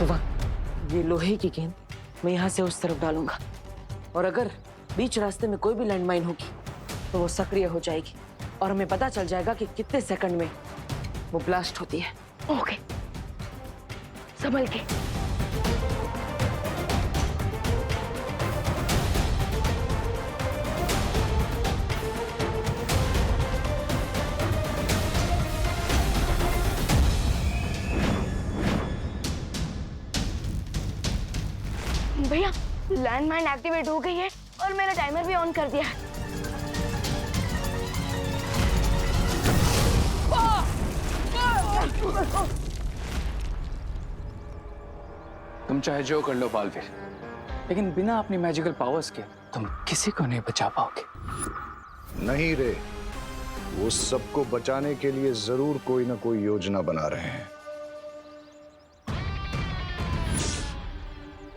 विवान, ये लोहे की गेंद मैं यहाँ से उस तरफ डालूंगा और अगर बीच रास्ते में कोई भी लैंडमाइन होगी तो वो सक्रिय हो जाएगी और हमें पता चल जाएगा कि कितने सेकंड में वो ब्लास्ट होती है। ओके, संभल के। भैया, लैंडमाइन एक्टिवेट हो गई है और मैंने टाइमर भी ऑन कर दिया है। तुम चाहे जो कर लो बालवीर, लेकिन बिना अपनी मैजिकल पावर्स के तुम किसी को नहीं बचा पाओगे। नहीं रे, वो सबको बचाने के लिए जरूर कोई ना कोई योजना बना रहे हैं।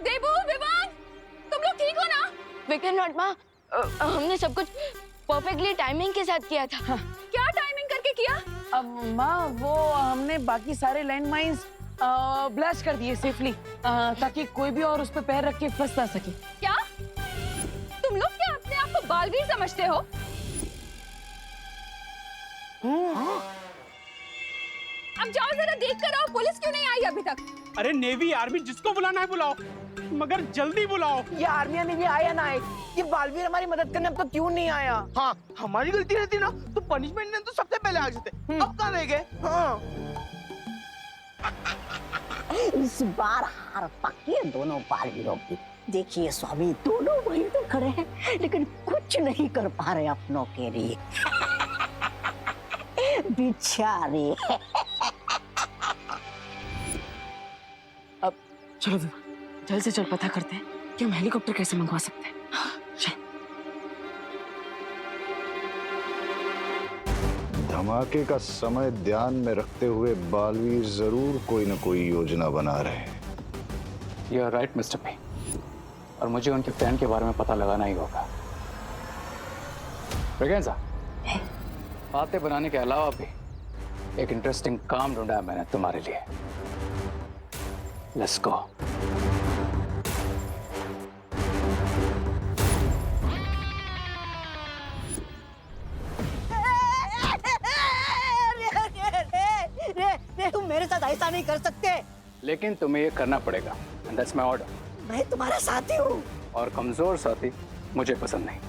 देबू, विवान, तुम लोग ठीक हो ना? विक्रम नॉट माँ, हमने सब कुछ परफेक्टली टाइमिंग के साथ किया था। हाँ। क्या टाइमिंग करके किया? अब माँ, वो हमने बाकी सारे लैंडमाइंस ब्लास्ट कर दिए सेफली, ताकि कोई भी और उस पर पैर रख के फंस ना सके। क्या तुम लोग क्या अपने आप को बालवीर समझते हो? अब जाओ जरा देख कर आओ, पुलिस क्यों नहीं आई अभी तक? अरे नेवी आर्मी जिसको बुलाना है बुलाओ, मगर जल्दी बुलाओ। ये आर्मी नेवी आया ना आए, ये बालवीर हमारी मदद करने अब तक क्यों नहीं आया? हाँ, हमारी गलती रहती ना तो पनिशमेंट ने तो सबसे पहले आ जाते। अब कहाँ रह गए? हाँ। इस बार हार पक्की है दोनों बालवीरों की। देखिए स्वामी, दोनों वहीं तो खड़े हैं लेकिन कुछ नहीं कर पा रहे अपनों के लिए। बेचारे। अब चलो जल्द से जल्द पता करते हैं कि हम हेलीकॉप्टर कैसे मंगवा सकते हैं। धमाके का समय ध्यान में रखते हुए बालवीर जरूर कोई ना कोई योजना बना रहे हैं। You are right mister P, और मुझे उनके प्लान के बारे में पता लगाना ही होगा। ब्रिगेंजा, बातें बनाने के अलावा भी एक इंटरेस्टिंग काम ढूंढा है मैंने तुम्हारे लिए। Let's go. तुम मेरे साथ ऐसा नहीं कर सकते। लेकिन तुम्हें ये करना पड़ेगा, एंड दैट्स माय ऑर्डर। मैं तुम्हारा साथी हूँ। और कमजोर साथी मुझे पसंद नहीं।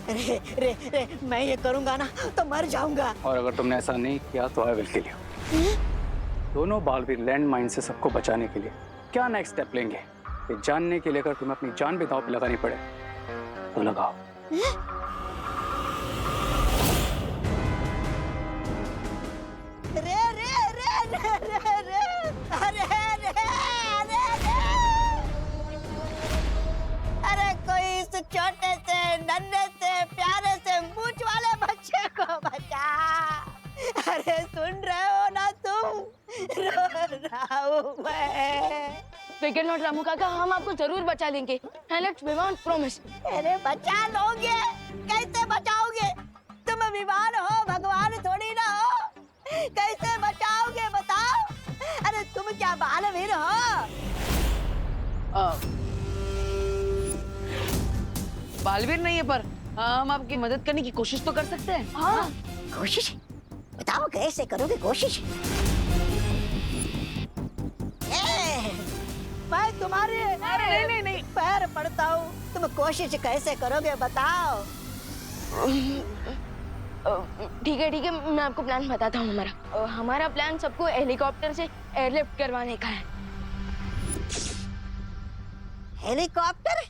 रे, रे, रे, मैं ये करूंगा ना तो मर जाऊंगा। और अगर तुमने ऐसा नहीं किया तो आई विल किल यू। दोनों बालवीर लैंड माइन से सबको बचाने के लिए क्या नेक्स्ट स्टेप लेंगे, ये जानने के लिए अगर तुम्हें अपनी जान भी दांव पे लगानी पड़े तो लगाओ। रे रे रे रे रे रे अरे रे अरे रे अरे कोई इस छोटे से नन्हे से प्यारे से मूंछ वाले बच्चे को बचा। अरे सुन रहे हो ना तुम? रो रहा हूँ मैं। फिकर नॉट रामू काका, हम आपको जरूर बचा लेंगे। Let's Vivaan, promise. अरे बचा लोगे? कैसे बचाओगे? तुम विमान हो, भगवान थोड़ी ना हो। कैसे बचाओगे बताओ? अरे तुम क्या बालवीर हो? बालवीर नहीं है, पर हम आपकी मदद करने की कोशिश तो कर सकते हैं। हाँ, कोशिश बताओ कैसे करोगे कोशिश? मैं तुम्हारे नहीं पैर पड़ता हूँ, तुम कोशिश कैसे करोगे बताओ? ठीक है, मैं आपको प्लान बताता हूँ हमारा। हमारा प्लान सबको हेलीकॉप्टर से एयरलिफ्ट करवाने का है। हेलीकॉप्टर?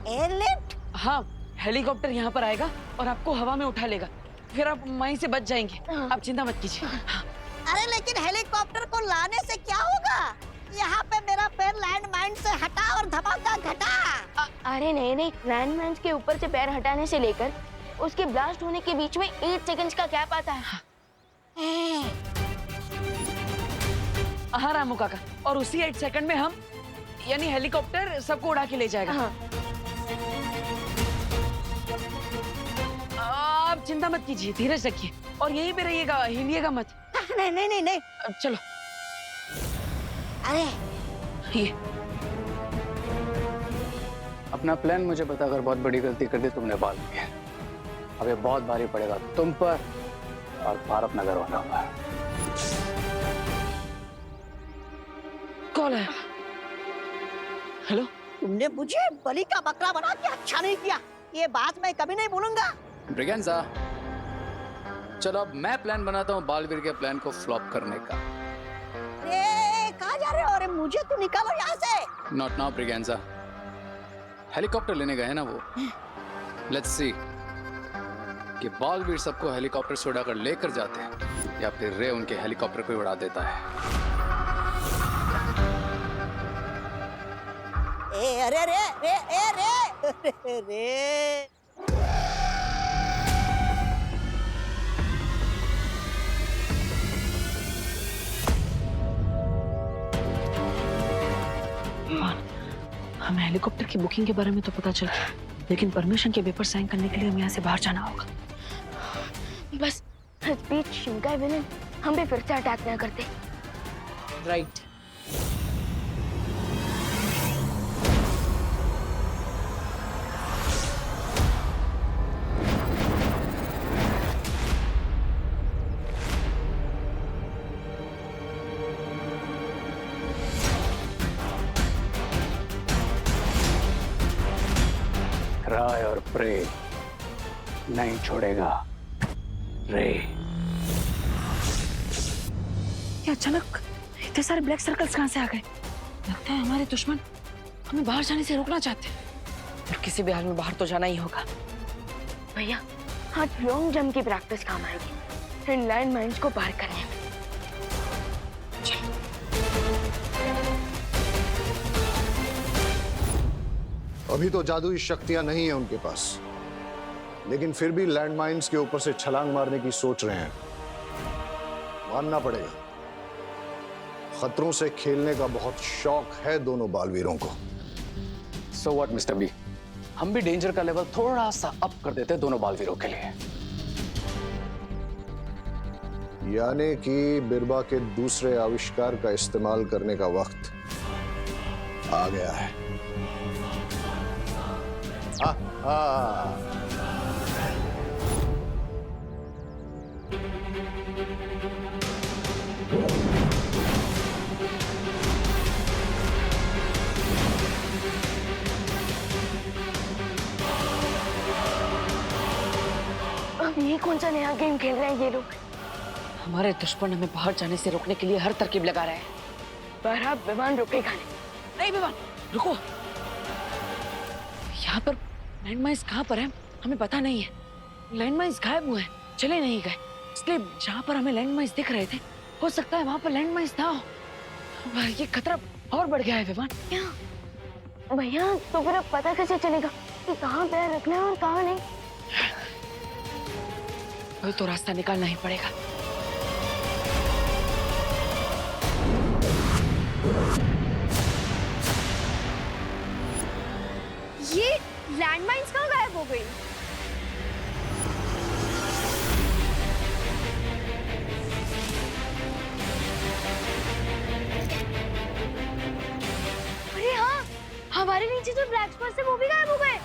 एयरलिफ्ट? हाँ, हेलीकॉप्टर यहाँ पर आएगा और आपको हवा में उठा लेगा, फिर आप वहीं से बच जाएंगे। आप चिंता मत कीजिए। अरे लेकिन हेलीकॉप्टर को लाने से क्या होगा? यहाँ पे मेरा पैर लैंडमाइन से हटा और धमाका घटा। अरे नहीं, लैंडमाइन के ऊपर से पैर हटाने से लेकर उसके ब्लास्ट होने के बीच में 8 सेकंड्स का गैप आता है। हाँ रामू काका, और उसी 8 सेकंड में हम यानी हेलीकॉप्टर सबको उड़ा के ले जाएगा। हाँ। आप चिंता मत कीजिए, धीरज रखिए और यहीं पे रहिएगा, हिलिएगा मत। नहीं। चलो। अरे ये अपना प्लान मुझे बताकर बहुत बड़ी गलती कर दी तुमने बाल में। अब ये बहुत भारी पड़ेगा तुम पर और भारत नगर वालों पर। कौन है? हेलो? तुमने मुझे बलि का बकरा बना के अच्छा नहीं किया, ये बात मैं कभी नहीं भूलूंगा। ब्रिगेंजा, चलो अब मैं प्लान बनाता हूँ बालवीर के प्लान को फ्लॉप करने का। अरे कहाँ जा रहे हो? अरे मुझे तो निकालो यहाँ से। नॉट नाउ ब्रिगेंजा, हेलीकॉप्टर लेने गए हैं ना वो। लेट्स सी कि बालवीर सबको हेलीकॉप्टर से उड़ाकर लेकर जाते हैं या फिर रे उनके हेलीकॉप्टर को उड़ा देता है। ए अरे रे रे ए रे रे रे। हमें हेलीकॉप्टर की बुकिंग के बारे में तो पता चल गया, लेकिन परमिशन के पेपर साइन करने के लिए हमें यहाँ से बाहर जाना होगा। बस इस बीच शिंकाई विलन हम भी फिर से अटैक ना करते। राइट। राय और प्रे नहीं छोड़ेगा रे। ये अचानक इतने सारे ब्लैक सर्कल्स कहाँ से आ गए? लगता है हमारे दुश्मन हमें बाहर जाने से रोकना चाहते हैं, और किसी भी हाल में बाहर तो जाना ही होगा। भैया आज लॉन्ग जंप की प्रैक्टिस काम आएगी इन लैंड माइन्स को पार करने में। अभी तो जादुई शक्तियां नहीं है उनके पास, लेकिन फिर भी लैंड माइन्स के ऊपर से छलांग मारने की सोच रहे हैं। मानना पड़ेगा, खतरों से खेलने का बहुत शौक है दोनों बालवीरों को। सो व्हाट मिस्टर बी, हम भी डेंजर का लेवल थोड़ा सा अप कर देते दोनों बालवीरों के लिए। यानी कि बिरबा के दूसरे आविष्कार का इस्तेमाल करने का वक्त आ गया है। अब ये कौन सा नया गेम खेल रहे हैं ये लोग? हमारे दुश्मन हमें बाहर जाने से रोकने के लिए हर तरकीब लगा रहे हैं। पर अब विमान रुकेगा नहीं। नहीं विमान, रुको। यहाँ पर लैंड माइन्स कहाँ पर है हमें पता नहीं है। लैंड माइन्स गायब हुए हैं, चले नहीं गए, इसलिए जहाँ पर हमें लैंड माइन्स दिख रहे थे हो सकता है वहाँ पर लैंड माइन्स ना हो। ये खतरा और बढ़ गया है विमान। क्या भैया, तो फिर अब पता कैसे चलेगा कि कहाँ पैर रखना है और कहाँ नहीं? कोई तो रास्ता निकालना ही पड़ेगा। ये लैंडमाइंस कहाँ गायब हो गई? अरे हाँ, हमारे नीचे जो ब्लैक स्पॉट्स है वो भी गायब हो गए।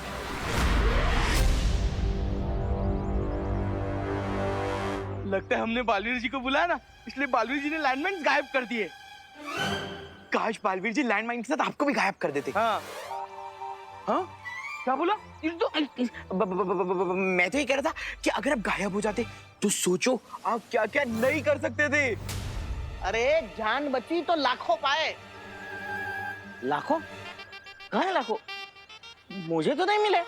लगता है हमने बालवीर जी को बुलाया ना, इसलिए बालवीर जी ने लैंडमाइन गायब कर दिए। काश बालवीर जी लैंडमाइन के साथ आपको भी गायब कर देते। हाँ हाँ, क्या बोला? मैं तो ये कह रहा था कि अगर आप गायब हो जाते तो सोचो आप क्या क्या नहीं कर सकते थे। अरे जान बची तो लाखों पाए। लाखों? कहाँ है लाखों? मुझे तो नहीं मिले।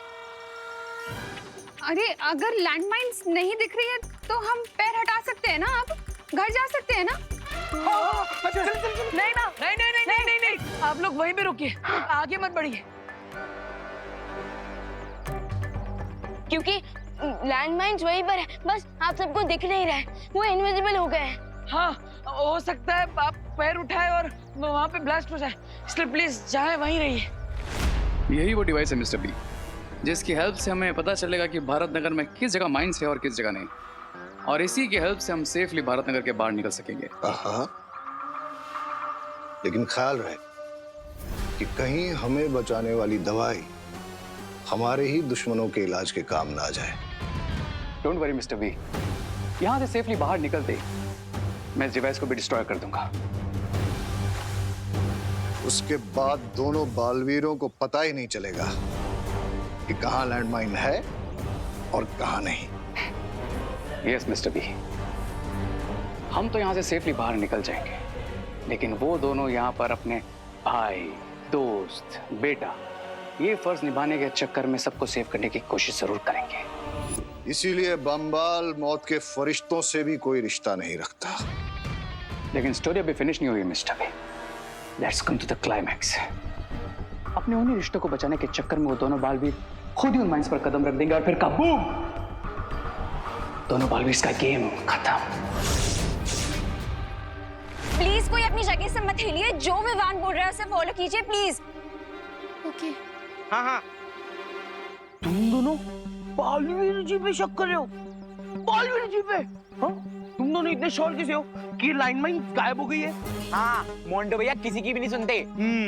अरे अगर लैंडमाइंस नहीं दिख रही है तो हम पैर हटा सकते हैं ना, अब घर जा सकते हैं ना। चल चल चल। नहीं ना, नहीं नहीं नहीं नहीं नहीं नहीं, आप लोग वहीं पे रुकिए, आगे मत बढ़िए। क्योंकि लैंडमाइंस वहीं पर है, बस आप सबको दिख नहीं रहा है, वो इनविजिबल हो गए हैं। हाँ, हो सकता है आप पैर उठाए और वहाँ पे ब्लास्ट हो जाए, इसलिए प्लीज जहाँ वहीं रहिए। यही वो डिवाइस है मिस्टर बी, जिसकी हेल्प से हमें पता चलेगा कि भारत नगर में किस जगह माइंस है और किस जगह नहीं, और इसी की हेल्प से हम सेफली भारत नगर के बाहर निकल सकेंगे। लेकिन ख्याल रहे, कि कहीं हमें बचाने वाली दवाई हमारे ही दुश्मनों के इलाज के काम ना आ जाए। डोंट वरी मिस्टर बी, यहाँ से सेफली बाहर निकलते ही मैं इस डिवाइस को भी डिस्ट्रॉय कर दूंगा। उसके बाद दोनों बालवीरों को पता ही नहीं चलेगा कि कहाँ लैंडमाइन है और कहाँ नहीं। यस मिस्टर बी, हम तो यहाँ से सेफली बाहर निकल जाएंगे, लेकिन वो दोनों यहाँ पर अपने भाई, दोस्त, बेटा, ये फर्ज निभाने के चक्कर में सबको सेव करने की कोशिश जरूर करेंगे। इसीलिए बम्बाल मौत के फरिश्तों से भी कोई रिश्ता नहीं रखता। लेकिन स्टोरी अभी फिनिश नहीं हुई mister B. Let's come to the climax. अपने उन्हीं रिश्तों को बचाने के चक्कर में वो दोनों बालवीर खुद ही उन माइंस पर कदम रख देंगे और फिर काबूम, दोनों बालवीर का गेम खत्म। प्लीज कोई अपनी जगह से मत हिलिए, जो विवान बोल रहा है उसे फॉलो कीजिए प्लीज। ओके। हाँ हाँ, तुम दोनों बालवीर जी पे शक कर रहे हो? बालवीर जी पे? हाँ? तुम दोनों इतने श्योर कैसे हो कि लाइनमैन गायब हो गई है? हाँ, मोंटो भैया किसी की भी नहीं सुनते,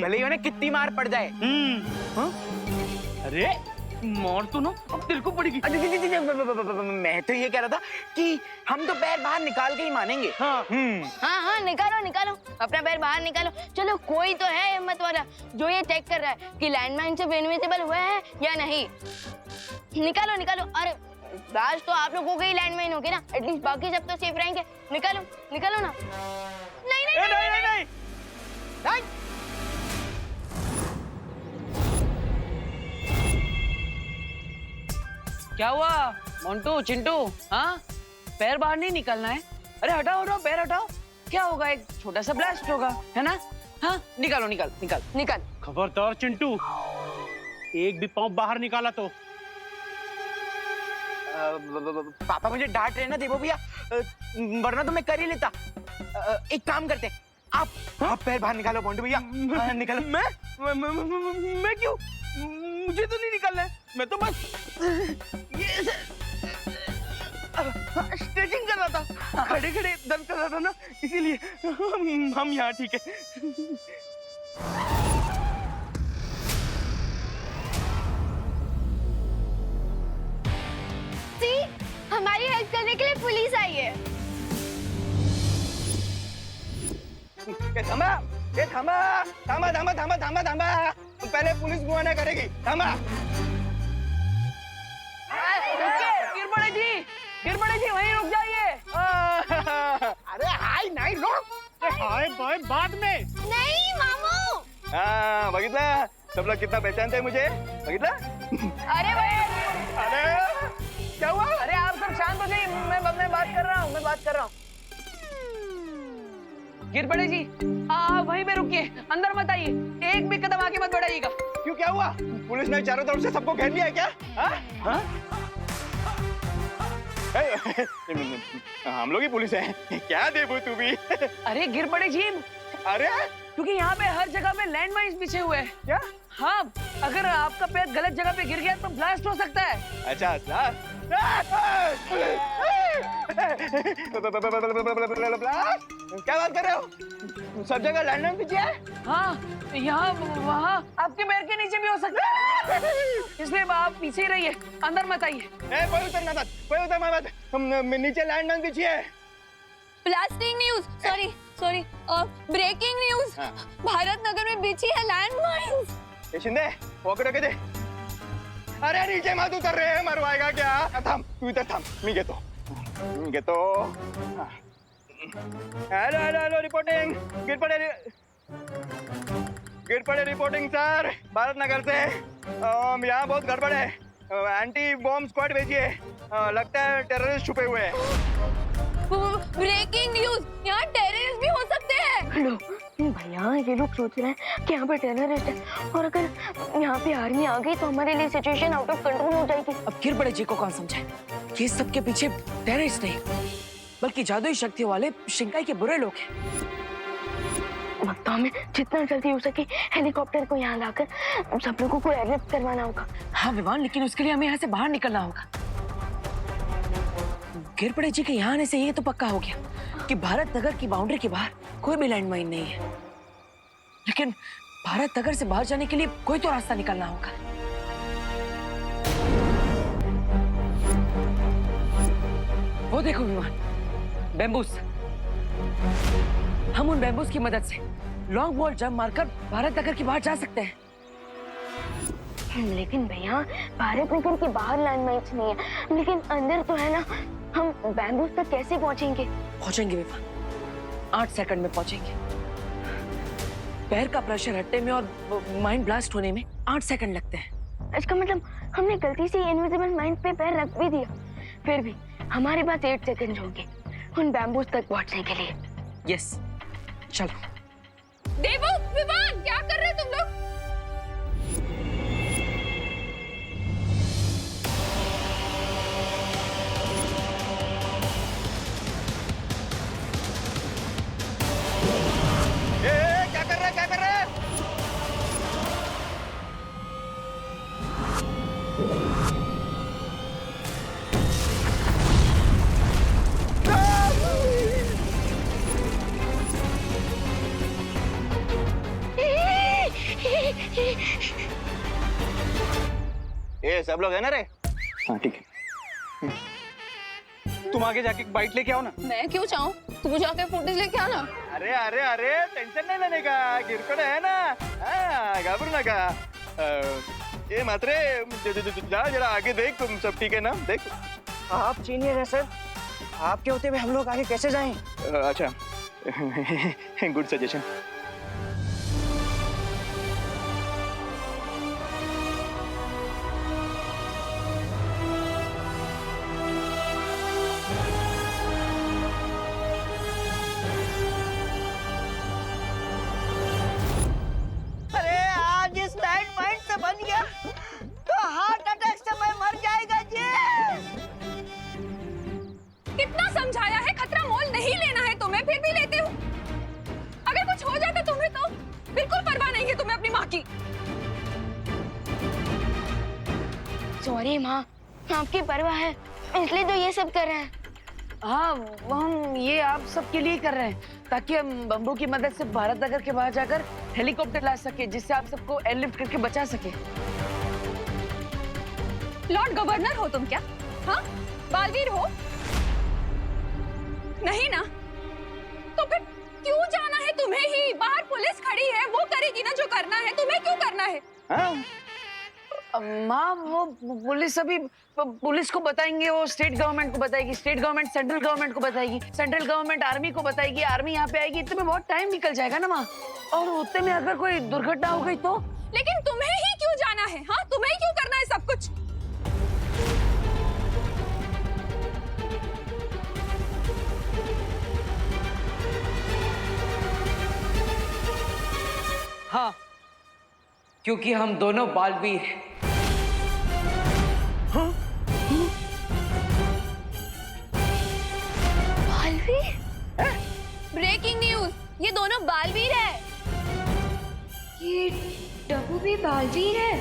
भले ही उन्हें कितनी मार पड़ जाए। हाँ? अरे मार तो ना अब तेरे को पड़ेगी। मैं तो ये कह रहा था कि हम तो पैर बाहर निकाल के ही मानेंगे। हाँ। हाँ, निकालो निकालो, अपना पैर बाहर निकालो। चलो कोई तो है हिम्मत वाला जो ये चेक कर रहा है कि लैंडमाइन से इनविजिबल हुआ है या नहीं। निकालो निकालो। अरे आज तो आप लोगों के ही लैंडमाइन होगी ना, एटलीस्ट बाकी सब तो सेफ रहेंगे। निकालो निकालो ना। नहीं नहीं नहीं नहीं, नहीं, नहीं। क्या हुआ मोंटू, चिंटू? हाँ, पैर बाहर नहीं निकलना है? अरे हटाओ हटाओ, पैर हटाओ। क्या होगा, एक छोटा सा ब्लास्ट होगा, है ना? हाँ, निकालो निकाल निकाल निकाल। खबरदार चिंटू, एक भी पाँव बाहर निकाला तो। पापा मुझे डांट रहे ना देवो भैया, वरना तो मैं कर ही लेता। एक काम करते, आप पैर बाहर निकालो मोंटू भैया। निकालो। मैं क्यों? मुझे तो नहीं निकालना है, मैं तो बस ये स्ट्रेचिंग कर रहा था, खड़े खड़े दर्द कर रहा था ना, इसीलिए हम यहाँ ठीक है। सी, हमारी हेल्प करने के लिए पुलिस आई है। थामा, ये थामा थामा थामा थामा थामा थामा, पहले पुलिस बुआना करेगी। थामा। गिरबड़े जी वहीं रुक जाइए। अरे हाय नहीं रुक, हाय बाय बाद में। नहीं मामू। हाँ बगितला, सब लोग कितना पहचानते हैं मुझे, बगितला? अरे भाई, अरे क्या हुआ? अरे आप सब शांत हो जाइए, मैं बात कर रहा हूँ, गिरबड़े जी आप वहीं पे रुकिए, अंदर मत आइए, एक भी कदम आगे मत बढ़ाइएगा। क्यों, क्या हुआ? पुलिस ने चारों तरफ से सबको घेर लिया है क्या? हाँ? हम लोग ही पुलिस हैं। क्या देबू तू भी? अरे गिरबड़े जी, अरे क्योंकि यहाँ पे हर जगह पे लैंडमाइंस बिछे हुए हैं। क्या? हाँ, अगर आपका पैर गलत जगह पे गिर गया तो ब्लास्ट हो सकता है। अच्छा क्या बात कर रहे हो? सब जगह लैंडमाइन पीछे है? हाँ, यहाँ वहाँ आपके पैर के नीचे भी हो सकता है, इसलिए आप पीछे ही रहिए, अंदर मत आइए। कोई उतरना मत, कोई उतरना मत, हम नीचे लैंडमाइन पीछे है। Blasting news, sorry, breaking news, Bharat Nagar में बिछी है लैंडमाइंस। ये शिंदे, पॉकेट दे। अरे नीचे मत उतर रहे हैं, मरवाएगा क्या? थाम, तू इधर थाम, मी घेतो। हेलो रिपोर्टिंग, गिरपड़े रिपोर्टिंग सर, भारत नगर से। यहाँ बहुत गड़बड़ है, एंटी बॉम्ब स्क्वाड भेजिए, लगता है टेररिस्ट छुपे हुए हैं। ब्रेकिंग न्यूज, यहाँ टेररिस्ट भी हो सकते हैं। हेलो भैया, ये लोग सोच रहे हैं कि यहाँ पर टेररिस्ट है, और अगर यहाँ पे आर्मी आ गई तो हमारे लिए सिचुएशन आउट ऑफ कंट्रोल हो जाएगी। अब गिरबड़े जी को कौन समझाए? ये सबके पीछे टेररिस्ट नहीं, बल्कि जादुई शक्तियों वाले शिंकाई के बुरे लोग हैं। वक्त हमें जितना जल्दी हो सके हेलीकॉप्टर को यहाँ लाकर सब लोगों को एयरलिफ्ट करवाना होगा। हाँ विवान, लेकिन उसके लिए हमें यहाँ से बाहर निकलना होगा। गिरपड़े जी के यहाँ आने से ये तो पक्का हो गया कि भारत नगर की बाउंड्री के बाहर कोई भी लैंडमाइन नहीं है। लेकिन भारत नगर से बाहर जाने के लिए कोई तो रास्ता निकालना होगा। वो देखो विमान, बैम्बूस। हम उन बैम्बूस की मदद से लॉन्ग बॉल जंप मारकर भारत नगर के बाहर जा सकते हैं। लेकिन भैया भारत नगर के बाहर लैंडमाइंस नहीं है, लेकिन अंदर तो है ना। हम बैम्बूस तक कैसे पहुंचेंगे? पहुंचेंगे विमान, 8 सेकंड में पहुंचेंगे। पैर का प्रेशर हटने में और माइंड ब्लास्ट होने में 8 सेकंड लगते हैं। इसका मतलब हमने गलती से इनविजिबल माइंड पे पैर रख भी दिया, फिर भी हमारे पास 8 सेकंड होंगे उन बैम्बूस तक पहुंचने के लिए। यस, चलो। देवू, विमान, क्या कर रहे हैं तुम लोग? क्या कर रहा है, क्या कर रहा है? ये सब लोग है ना रे? हाँ ठीक है। तुम आगे जाके एक बाइट लेके आओ ना। मैं क्यों चाहूँ? तू जाके फुटेज लेके आना। अरे अरे अरे टेंशन नहीं लेने का, गिरकड़े है ना, घाबरू नका। ये मात्रे जा जरा आगे देख, तुम सब ठीक है ना? देख। आप सीनियर है सर, आपके होते हुए हम लोग आगे कैसे जाएं? अच्छा गुड सजेशन। अरे आज इस लैंडमाइन से बन गया तो हार्ट अटैक से मैं मर जाएगा जी। कितना समझाया है, खतरा मोल नहीं लेना है तुम्हें, फिर भी लेते हो। अगर कुछ हो जाता तुम्हें तो बिल्कुल परवाह नहीं है तुम्हें अपनी माँ की। सॉरी माँ, आपकी परवाह है इसलिए तो ये सब कर रहे हैं। हाँ, हम ये आप सबके लिए कर रहे हैं ताकि हम बम्बू की मदद से भारत नगर के बाहर जाकर हेलीकॉप्टर ला सके, जिससे आप सबको एयरलिफ्ट करके बचा सके। लॉर्ड गवर्नर हो तुम क्या? हाँ, बालवीर हो? नहीं ना? तो फिर क्यों जाना है तुम्हें ही? बाहर पुलिस खड़ी है, वो करेगी ना जो करना है, तुम्हें क्यों करना है? हाँ? माँ, वो पुलिस अभी पुलिस को बताएंगे, वो स्टेट गवर्नमेंट को बताएगी, स्टेट गवर्नमेंट सेंट्रल गवर्नमेंट को बताएगी, सेंट्रल गवर्नमेंट आर्मी को बताएगी, आर्मी यहाँ पे आएगी। इतने में बहुत टाइम निकल जाएगा ना माँ, और उतने में अगर कोई दुर्घटना हो गई तो? लेकिन तुम्हें ही क्यों जाना है? हाँ, तुम्हें क्यों करना है सब कुछ? हाँ, क्योंकि हम दोनों बालवीर हैं। बालवीर? ब्रेकिंग न्यूज, ये दोनों बालवीर है। ये डब्बू भी बालवीर है।